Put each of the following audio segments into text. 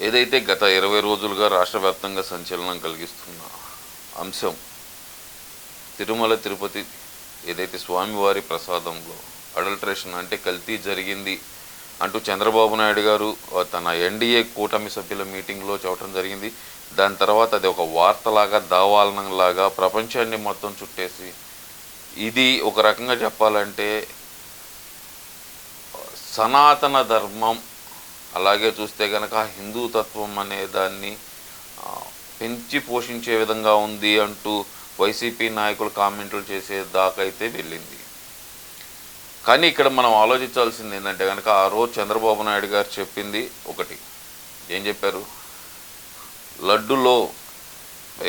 ఏదైతే గత 20 రోజులుగా రాష్ట్ర వ్యాప్తంగా సంచలనం కలిగిస్తున్న అంశం తిరుమల తిరుపతి ఏదైతే స్వామివారి ప్రసాదంలో అడల్ట్రేషన్ అంటే కల్తీ జరిగింది అంటూ చంద్రబాబు నాయుడు గారు తన ఎన్డీఏ కూటమి సభ్యుల మీటింగ్లో చెప్పడం జరిగింది. దాని తర్వాత అది ఒక వార్తలాగా దావాలనంలాగా ప్రపంచాన్ని మొత్తం చుట్టేసి ఇది ఒక రకంగా చెప్పాలంటే సనాతన ధర్మం అలాగే చూస్తే కనుక హిందూ తత్వం అనే దాన్ని పెంచి పోషించే విధంగా ఉంది అంటూ వైసీపీ నాయకులు కామెంట్లు చేసే దాకైతే వెళ్ళింది. కానీ ఇక్కడ మనం ఆలోచించాల్సింది ఏంటంటే కనుక ఆ రోజు చంద్రబాబు నాయుడు గారు చెప్పింది ఒకటి. ఏం చెప్పారు? లడ్డులో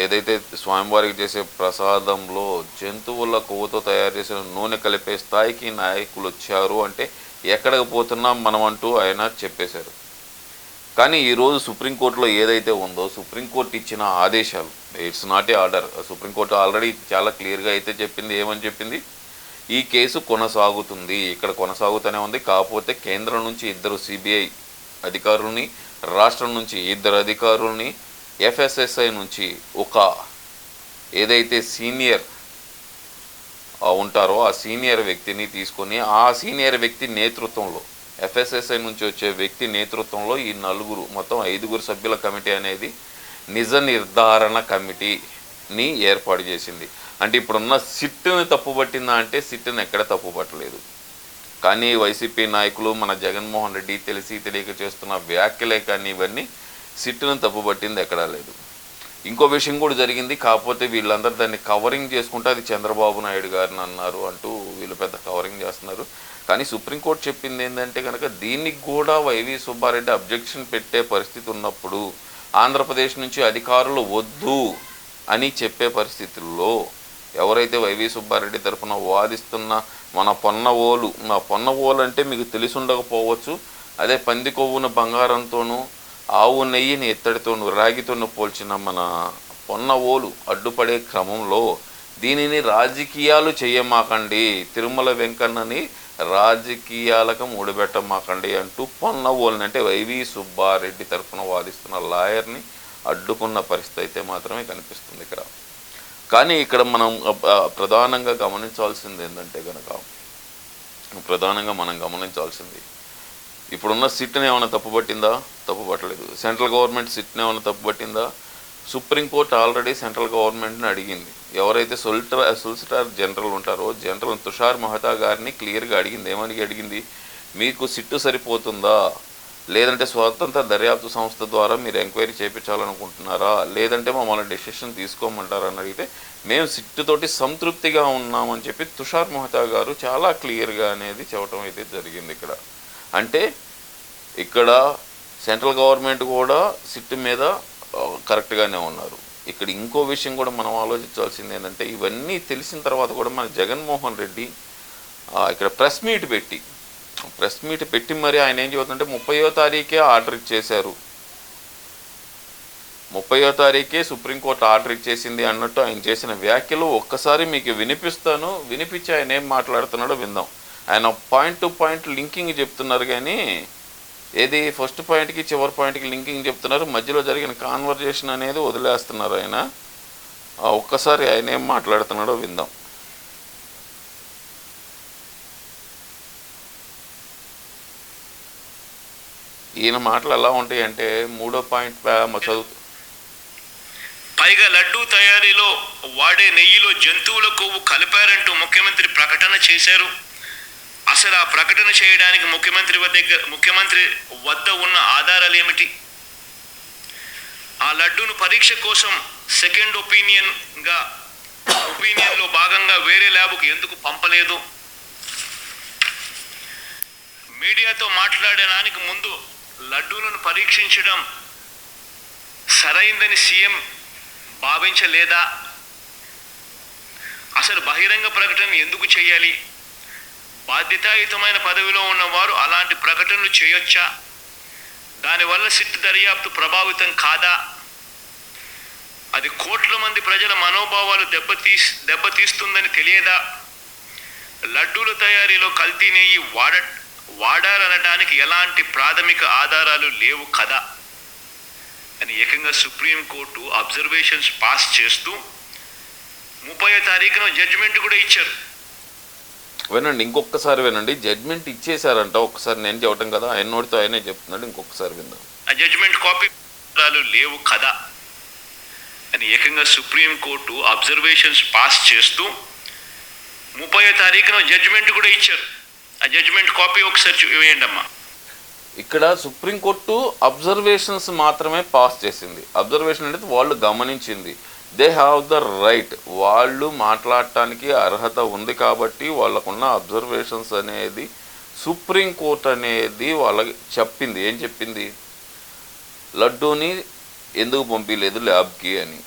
ఏదైతే స్వామివారికి చేసే ప్రసాదంలో జంతువుల కొవ్వుతో తయారు చేసిన నూనె కలిపే స్థాయికి నాయకులు వచ్చారు అంటే ఎక్కడికి పోతున్నాం మనం అంటూ ఆయన చెప్పేశారు. కానీ ఈరోజు సుప్రీంకోర్టులో ఏదైతే ఉందో సుప్రీంకోర్టు ఇచ్చిన ఆదేశాలు, it's not A order, supreme court already చాలా క్లియర్గా అయితే చెప్పింది. ఏమని చెప్పింది? ఈ కేసు కొనసాగుతుంది, ఇక్కడ కొనసాగుతూనే ఉంది. కాకపోతే కేంద్రం నుంచి 2 సిబిఐ అధికారుల్ని, రాష్ట్రం నుంచి 2 అధికారుల్ని, ఎఫ్ఎస్ఎస్ఐ నుంచి ఒక ఏదైతే సీనియర్ ఉంటారో ఆ సీనియర్ వ్యక్తిని తీసుకొని ఆ సీనియర్ వ్యక్తి నేతృత్వంలో ఎఫ్ఎస్ఎస్ఐ నుంచి వచ్చే వ్యక్తి నేతృత్వంలో ఈ 4 మొత్తం 5 సభ్యుల కమిటీ అనేది నిజ నిర్ధారణ కమిటీని ఏర్పాటు చేసింది. అంటే ఇప్పుడున్న సిట్ని తప్పుపట్టిందా అంటే సిట్ని ఎక్కడ తప్పుపట్టలేదు. కానీ వైసీపీ నాయకులు మన జగన్మోహన్ రెడ్డి తెలిసి తెలియక చేస్తున్న వ్యాఖ్యలే కానీ ఇవన్నీ సిట్ని తప్పుపట్టింది ఎక్కడా లేదు. ఇంకో విషయం కూడా జరిగింది. కాకపోతే వీళ్ళందరూ దాన్ని కవరింగ్ చేసుకుంటే అది చంద్రబాబు నాయుడు గారిని అన్నారు అంటూ వీళ్ళు పెద్ద కవరింగ్ చేస్తున్నారు. కానీ సుప్రీంకోర్టు చెప్పింది ఏంటంటే కనుక దీనికి కూడా వైవి సుబ్బారెడ్డి అబ్జెక్షన్ పెట్టే పరిస్థితి ఉన్నప్పుడు ఆంధ్రప్రదేశ్ నుంచి అధికారులు వద్దు అని చెప్పే పరిస్థితుల్లో ఎవరైతే వైవి సుబ్బారెడ్డి తరఫున వాదిస్తున్న మన పొన్నవోలు అంటే మీకు తెలిసి ఉండకపోవచ్చు. అదే పంది కొవ్వును బంగారంతోనూ ఆవు నెయ్యిని ఎత్తడితోనూ రాగితోనూ పోల్చిన మన పొన్నవోలు అడ్డుపడే క్రమంలో దీనిని రాజకీయాలు చేయమాకండి, తిరుమల వెంకన్నని రాజకీయాలకు ముడిపెట్టమాకండి అంటూ పొన్నవోలుని అంటే వైవి సుబ్బారెడ్డి తరఫున వాదిస్తున్న లాయర్ని అడ్డుకున్న పరిస్థితి అయితే మాత్రమే కనిపిస్తుంది ఇక్కడ. కానీ ఇక్కడ మనం ప్రధానంగా గమనించాల్సింది ఏంటంటే కనుక ఇప్పుడున్న సిట్ని ఏమైనా తప్పుపట్టిందా? తప్పుపట్టలేదు. సెంట్రల్ గవర్నమెంట్ సిట్ని ఏమైనా తప్పుపట్టిందా? సుప్రీంకోర్టు ఆల్రెడీ సెంట్రల్ గవర్నమెంట్ని అడిగింది. ఎవరైతే సొలిసిటర్ జనరల్ ఉంటారో జనరల్ తుషార్ మెహతా గారిని క్లియర్గా అడిగింది. ఏమని అడిగింది? మీకు సిట్టు సరిపోతుందా, లేదంటే స్వతంత్ర దర్యాప్తు సంస్థ ద్వారా మీరు ఎంక్వైరీ చేయించాలనుకుంటున్నారా, లేదంటే మమ్మల్ని డెసిషన్ తీసుకోమంటారని అడిగితే మేము సిట్టుతోటి సంతృప్తిగా ఉన్నామని చెప్పి తుషార్ మెహతా గారు చాలా క్లియర్గా అనేది చెప్పడం అయితే జరిగింది ఇక్కడ. అంటే ఇక్కడ సెంట్రల్ గవర్నమెంట్ కూడా సిట్టు మీద కరెక్ట్గానే ఉన్నారు. ఇక్కడ ఇంకో విషయం కూడా మనం ఆలోచించాల్సింది ఏంటంటే ఇవన్నీ తెలిసిన తర్వాత కూడా మన జగన్మోహన్ రెడ్డి ఇక్కడ ప్రెస్ మీట్ పెట్టి మరి ఆయన ఏం చెబుతుందంటే 30వ తారీఖే ఆర్డర్ ఇచ్చేశారు, 30వ తారీఖే సుప్రీంకోర్టు ఆర్డర్ ఇచ్చేసింది అన్నట్టు ఆయన చేసిన వ్యాఖ్యలు ఒక్కసారి మీకు వినిపించి ఆయన ఏం మాట్లాడుతున్నాడో విందాం. ఆయన పాయింట్ టు పాయింట్ లింకింగ్ చెప్తున్నారు, కానీ ఏది ఫస్ట్ పాయింట్కి చివరి పాయింట్కి లింకింగ్ చెప్తున్నారు, మధ్యలో జరిగిన కాన్వర్జేషన్ అనేది వదిలేస్తున్నారు. ఆయన ఒక్కసారి ఆయన ఏం మాట్లాడుతున్నాడో విందాం. ఈయన మాటలు ఎలా ఉంటాయి అంటే 3వ పాయింట్ చదువు. పైగా లడ్డూ తయారీలో వాడే నెయ్యిలో జంతువుల కొవ్వు కలిపారంటూ ముఖ్యమంత్రి ప్రకటన చేశారు. అసలు ఆ ప్రకటన చేయడానికి ముఖ్యమంత్రి వద్ద ఉన్న ఆధారాలు ఏమిటి? ఆ లడ్డూను పరీక్ష కోసం సెకండ్ ఒపీనియన్లో భాగంగా వేరే ల్యాబ్కు ఎందుకు పంపలేదు? మీడియాతో మాట్లాడడానికి ముందు లడ్డూలను పరీక్షించడం సరైందని సీఎం భావించలేదా? అసలు బహిరంగ ప్రకటన ఎందుకు చేయాలి? బాధ్యతాయుతమైన పదవిలో ఉన్నవారు అలాంటి ప్రకటనలు చేయొచ్చా? దానివల్ల సిట్టు దర్యాప్తు ప్రభావితం కాదా? అది కోట్ల మంది ప్రజల మనోభావాలు దెబ్బతీస్తుందని తెలియదా? లడ్డూల తయారీలో కల్తీ నెయ్యి వాడారనడానికి ఎలాంటి ప్రాథమిక ఆధారాలు లేవు కదా. అని ఏకంగా సుప్రీంకోర్టు అబ్జర్వేషన్స్ పాస్ చేస్తూ 30వ తారీఖున జడ్జిమెంట్ కూడా ఇచ్చారు. వినండి, ఇంకొకసారి వినండి. జడ్జిమెంట్ ఇచ్చేశారంట. ఒక్కసారి నేను చెప్పటం కదా, ఆయన నోటితో ఆయనే చెప్తున్నాడు. ఇంకొకసారి విందాం. ఆ జడ్జిమెంట్ కాపీ లేవు కదా అని ఏకంగా సుప్రీంకోర్టు అబ్జర్వేషన్స్ పాస్ చేస్తూ 30వ తారీఖున జడ్జిమెంట్ కూడా ఇచ్చారు. ఆ జడ్జిమెంట్ కాపీ ఒకసారి వేయండి అమ్మా. ఇక్కడ సుప్రీంకోర్టు అబ్జర్వేషన్స్ మాత్రమే పాస్ చేసింది. అబ్జర్వేషన్ అనేది వాళ్ళు గమనించింది. దే హ్యావ్ ద రైట్, వాళ్ళు మాట్లాడటానికి అర్హత ఉంది కాబట్టి వాళ్ళకున్న అబ్జర్వేషన్స్ అనేది సుప్రీంకోర్టు అనేది వాళ్ళకి చెప్పింది. ఏం చెప్పింది? లడ్డూని ఎందుకు పంపించలేదు ల్యాబ్కి అని.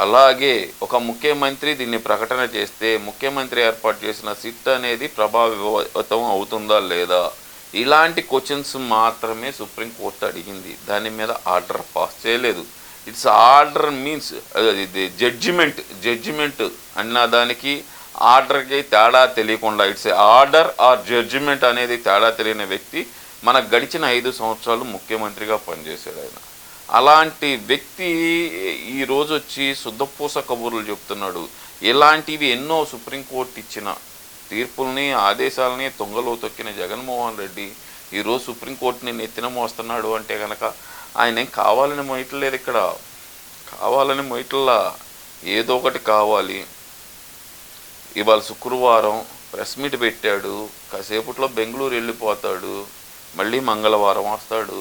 అలాగే ఒక ముఖ్యమంత్రి దీన్ని ప్రకటన చేస్తే ముఖ్యమంత్రి ఏర్పాటు చేసిన సిట్ అనేది ప్రభావితం అవుతుందా లేదా, ఇలాంటి క్వశ్చన్స్ మాత్రమే సుప్రీంకోర్టు అడిగింది. దాని మీద ఆర్డర్ పాస్ చేయలేదు. ఇట్స్ ఆర్డర్ మీన్స్ ఇది జడ్జిమెంట్ అన్న దానికి ఆర్డర్కి తేడా తెలియకుండా, ఇట్స్ ఆర్డర్ ఆర్ జడ్జిమెంట్ అనేది తేడా తెలియని వ్యక్తి మనకు గడిచిన 5 సంవత్సరాలు ముఖ్యమంత్రిగా పనిచేశాడు ఆయన. అలాంటి వ్యక్తి ఈరోజు వచ్చి శుద్ధపూస కబుర్లు చెప్తున్నాడు. ఇలాంటివి ఎన్నో సుప్రీంకోర్టు ఇచ్చిన తీర్పుల్ని ఆదేశాలని తొంగలో తొక్కిన జగన్మోహన్ రెడ్డి ఈరోజు సుప్రీంకోర్టుని నెత్తిన మోస్తున్నాడు అంటే కనుక ఆయన ఏం కావాలని మొయ్యట్లేదు. ఇక్కడ కావాలని మొయ్యట్లా, ఏదో ఒకటి కావాలి. ఇవాళ శుక్రవారం ప్రెస్ మీట్ పెట్టాడు, కాసేపట్లో బెంగళూరు వెళ్ళిపోతాడు, మళ్ళీ మంగళవారం వస్తాడు,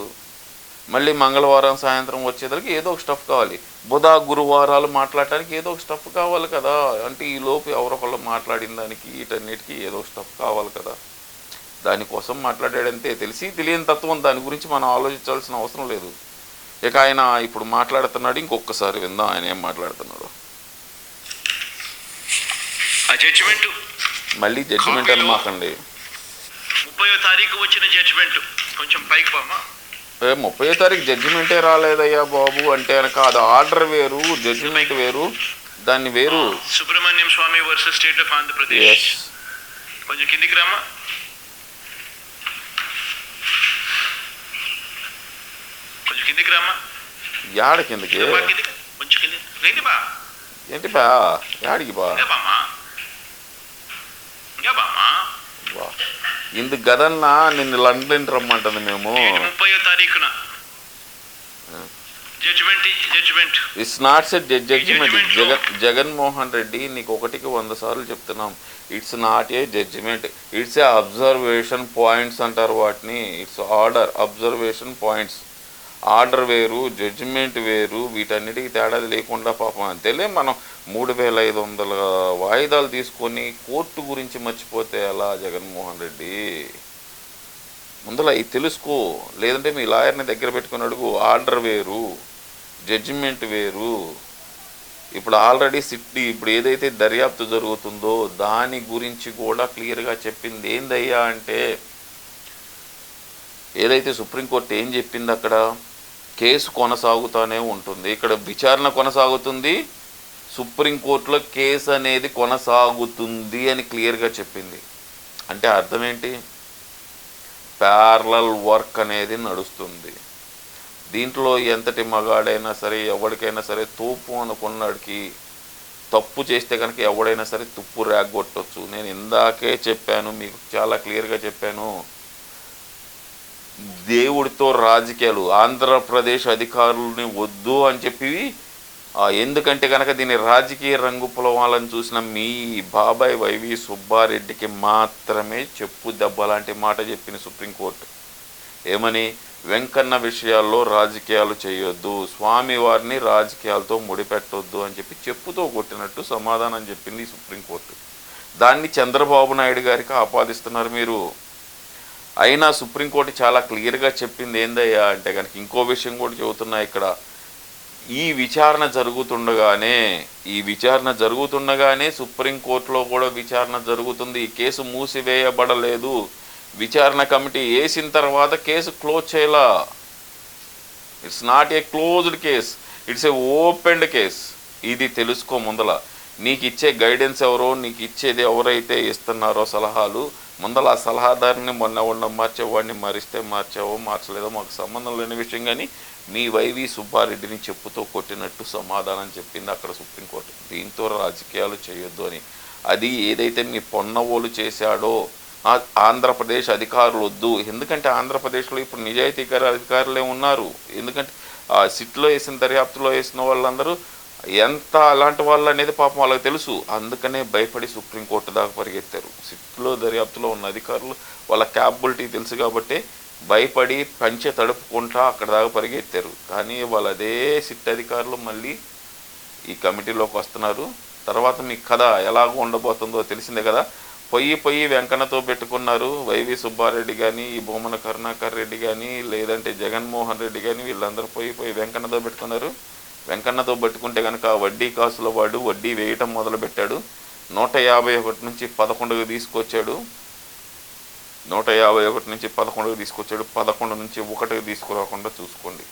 మళ్ళీ మంగళవారం సాయంత్రం వచ్చేసరికి ఏదో ఒక స్టఫ్ కావాలి. బుధ గురువారాలు మాట్లాడటానికి ఏదో ఒక స్టఫ్ కావాలి కదా. అంటే ఈ లోపు ఎవరొకళ్ళు మాట్లాడిన దానికి వీటన్నిటికీ ఏదో ఒక స్టఫ్ కావాలి కదా. దానికోసం మాట్లాడాడంతే. తెలిసి తెలియని తత్వం, దాని గురించి మనం ఆలోచించాల్సిన అవసరం లేదు. ఇక ఆయన ఇప్పుడు మాట్లాడుతున్నాడు. ఇంకొకసారి విందాం ఆయన ఏం మాట్లాడుతున్నాడు. మళ్ళీ జడ్జిమెంట్ అని మాకండి. 30వ తారీఖు వచ్చిన జడ్జిమెంట్ కొంచెం పైకి బామ్మా. 30వ తారీఖు జడ్జిమెంటే రాలేదయ్యా బాబు అంటే కనుక అది ఆర్డర్ వేరు, జడ్జిమెంట్ వేరు, దాన్ని వేరు. సుబ్రహ్మణ్యం స్వామి వర్సెస్ స్టేట్ ఆఫ్ ఆంధ్రప్రదేశ్. కొంచెం కిందికి రామా. కొంచెం కిందికి రామా. యాడ కిందకి? కొంచెం కింది బా. ఏంటి బా? యాడికి బా? ఇందుకు కదన్నా నిన్ను లండన్ రమ్మంటుంది. మేము 30వ తారీఖున it's not set judgement. Jaganmohan Reddy నీకు 1కి 100 సార్లు చెప్తున్నాం. It's not a judgement, it's a observation points అంటారు వాటిని. It's order, observation points. Order వేరు, జడ్జిమెంట్ వేరు, వీటన్నిటికీ తేడా లేకుండా పాపం అంతేలే. మనం 3500 వాయిదాలు తీసుకొని కోర్టు గురించి మర్చిపోతే ఎలా జగన్మోహన్ రెడ్డి? ముందర ఇది తెలుసుకో, లేదంటే మీ లాయర్ని దగ్గర పెట్టుకుని అడుగు. ఆర్డర్ వేరు, జడ్జిమెంట్ వేరు. ఇప్పుడు ఆల్రెడీ సిట్టి ఇప్పుడు ఏదైతే దర్యాప్తు జరుగుతుందో దాని గురించి కూడా క్లియర్గా చెప్పింది. ఏందయ్యా అంటే ఏదైతే సుప్రీంకోర్టు ఏం చెప్పింది, అక్కడ కేసు కొనసాగుతూనే ఉంటుంది. ఇక్కడ విచారణ కొనసాగుతుంది, సుప్రీంకోర్టులో కేసు అనేది కొనసాగుతుంది అని క్లియర్గా చెప్పింది. అంటే అర్థం ఏంటి? ప్యారలల్ వర్క్ అనేది నడుస్తుంది. దీంట్లో ఎంతటి మగాడైనా సరే, ఎవరికైనా సరే తోపు అనుకున్నాడికి తప్పు చేస్తే కనుక ఎవడైనా సరే తుప్పు రేగొట్టవచ్చు. నేను ఇందాకే చెప్పాను, మీకు చాలా క్లియర్గా చెప్పాను. దేవుడితో రాజకీయాలు, ఆంధ్రప్రదేశ్ అధికారులని వద్దు అని చెప్పి, ఎందుకంటే కనుక దీన్ని రాజకీయ రంగు పొలవాలని చూసిన మీ బాబాయ్ వైవి సుబ్బారెడ్డికి మాత్రమే చెప్పు దెబ్బ లాంటి మాట చెప్పింది సుప్రీంకోర్టు. ఏమని? వెంకన్న విషయాల్లో రాజకీయాలు చేయొద్దు, స్వామివారిని రాజకీయాలతో ముడిపెట్టొద్దు అని చెప్పి చెప్పుతో కొట్టినట్టు సమాధానం చెప్పింది సుప్రీంకోర్టు. దాన్ని చంద్రబాబు నాయుడు గారికి ఆపాదిస్తున్నారు మీరు. అయినా సుప్రీంకోర్టు చాలా క్లియర్గా చెప్పింది ఏందయ్యా అంటే కనుక ఇంకో విషయం కూడా చెబుతున్నా. ఇక్కడ ఈ విచారణ జరుగుతుండగానే సుప్రీంకోర్టులో కూడా విచారణ జరుగుతుంది. ఈ కేసు మూసివేయబడలేదు. విచారణ కమిటీ వేసిన తర్వాత కేసు క్లోజ్ చేయాలా. It's not A closed case, it's a opened case. ఇది తెలుసుకో ముందల. నీకు ఇచ్చే గైడెన్స్ ఎవరో, నీకు ఇచ్చేది ఎవరైతే ఇస్తున్నారో సలహాలు, ముందల ఆ సలహాదారుని మొన్న ఉండడం మార్చేవాడిని మారిస్తే మార్చావో మార్చలేదో మాకు సంబంధం లేని విషయం, కానీ మీ వైవి సుబ్బారెడ్డిని చెప్పుతో కొట్టినట్టు సమాధానం చెప్పింది అక్కడ సుప్రీంకోర్టు. దీంతో రాజకీయాలు చేయొద్దు అని. అది ఏదైతే మీ పొన్నవోలు చేశాడో ఆంధ్రప్రదేశ్ అధికారులు వద్దు. ఎందుకంటే ఆంధ్రప్రదేశ్లో ఇప్పుడు నిజాయితీకర అధికారులే ఉన్నారు. ఎందుకంటే సిట్లో వేసిన దర్యాప్తులో వేసిన వాళ్ళందరూ ఎంత అలాంటి వాళ్ళు అనేది పాపం వాళ్ళకి తెలుసు. అందుకనే భయపడి సుప్రీంకోర్టు దాకా పరిగెత్తారు. సిట్లో దర్యాప్తులో ఉన్న అధికారులు వాళ్ళ క్యాపబిలిటీ తెలుసు కాబట్టి భయపడి పంచె తడుపుకుంటా అక్కడ దాకా పరిగెత్తారు. కానీ వాళ్ళ అదే సిట్ అధికారులు మళ్ళీ ఈ కమిటీలోకి వస్తున్నారు. తర్వాత మీ కథ ఎలాగో ఉండబోతుందో తెలిసిందే కదా. పొయ్యి వెంకన్నతో పెట్టుకున్నారు. వైవి సుబ్బారెడ్డి కానీ, ఈ బొమ్మన కరుణాకర్ రెడ్డి కానీ, లేదంటే జగన్మోహన్ రెడ్డి కానీ, వీళ్ళందరూ పొయ్యి వెంకన్నతో పెట్టుకున్నారు. వెంకన్నతో పెట్టుకుంటే కనుక వడ్డీ కాసుల వాడు వడ్డీ వేయటం మొదలుపెట్టాడు. 151 నుంచి 11కు తీసుకొచ్చాడు. 151 నుంచి 11కు తీసుకొచ్చాడు. 11 నుంచి 1కి తీసుకురాకుండా చూసుకోండి.